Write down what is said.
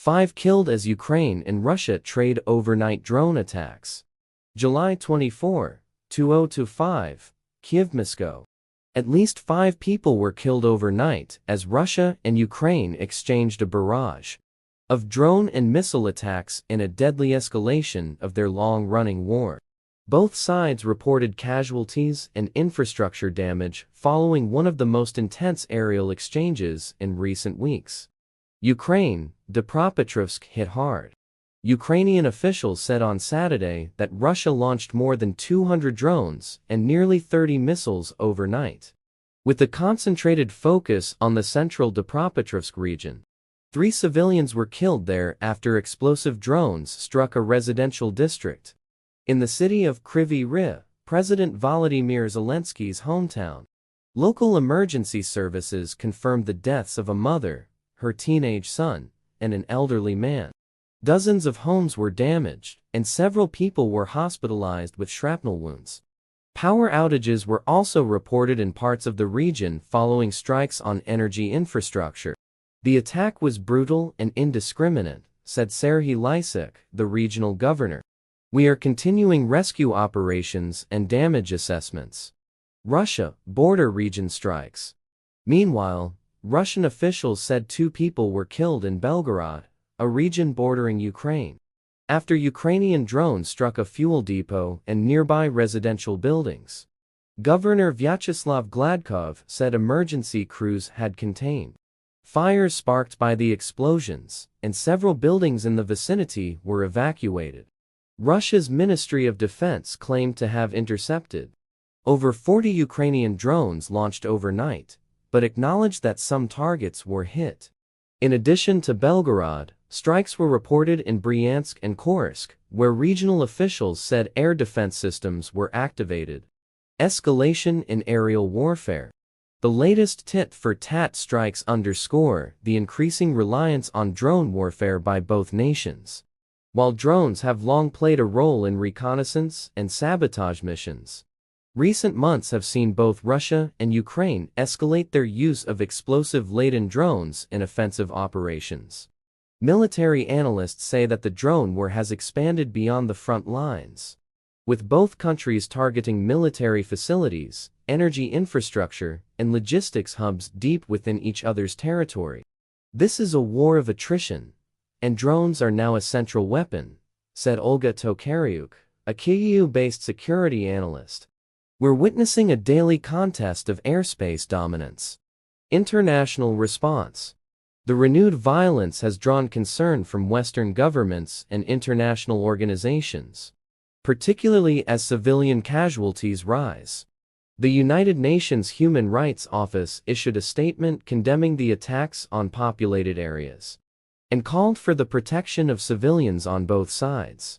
5 killed as Ukraine and Russia trade overnight drone attacks. July 24, 2025, Kyiv, Moscow. At least 5 people were killed overnight as Russia and Ukraine exchanged a barrage of drone and missile attacks in a deadly escalation of their long-running war. Both sides reported casualties and infrastructure damage following one of the most intense aerial exchanges in recent weeks. Ukraine, Dnipropetrovsk hit hard. Ukrainian officials said on Saturday that Russia launched more than 200 drones and nearly 30 missiles overnight, with a concentrated focus on the central Dnipropetrovsk region. 3 civilians were killed there after explosive drones struck a residential district in the city of Kryvyi Rih, President Volodymyr Zelenskyy's hometown. Local emergency services confirmed the deaths of a mother, her teenage son, and an elderly man. Dozens of homes were damaged, and several people were hospitalized with shrapnel wounds. Power outages were also reported in parts of the region following strikes on energy infrastructure. The attack was brutal and indiscriminate, said Kryvyi Rih, the regional governor. We are continuing rescue operations and damage assessments. Russia, border region strikes. Meanwhile, Russian officials said 2 people were killed in Belgorod, a region bordering Ukraine, after Ukrainian drones struck a fuel depot and nearby residential buildings. Governor Vyacheslav Gladkov said emergency crews had contained fires sparked by the explosions, and several buildings in the vicinity were evacuated. Russia's Ministry of Defense claimed to have intercepted over 40 Ukrainian drones launched overnight, but acknowledged that some targets were hit. In addition to Belgorod, strikes were reported in Bryansk and Kursk, where regional officials said air defense systems were activated. Escalation in aerial warfare. The latest tit-for-tat strikes underscore the increasing reliance on drone warfare by both nations. While drones have long played a role in reconnaissance and sabotage missions, recent months have seen both Russia and Ukraine escalate their use of explosive-laden drones in offensive operations. Military analysts say that the drone war has expanded beyond the front lines, with both countries targeting military facilities, energy infrastructure, and logistics hubs deep within each other's territory. This is a war of attrition, and drones are now a central weapon, said Olga Tokaryuk, a Kyiv-based security analyst. We're witnessing a daily contest of airspace dominance. International response. The renewed violence has drawn concern from Western governments and international organizations, particularly as civilian casualties rise. The United Nations Human Rights Office issued a statement condemning the attacks on populated areas and called for the protection of civilians on both sides.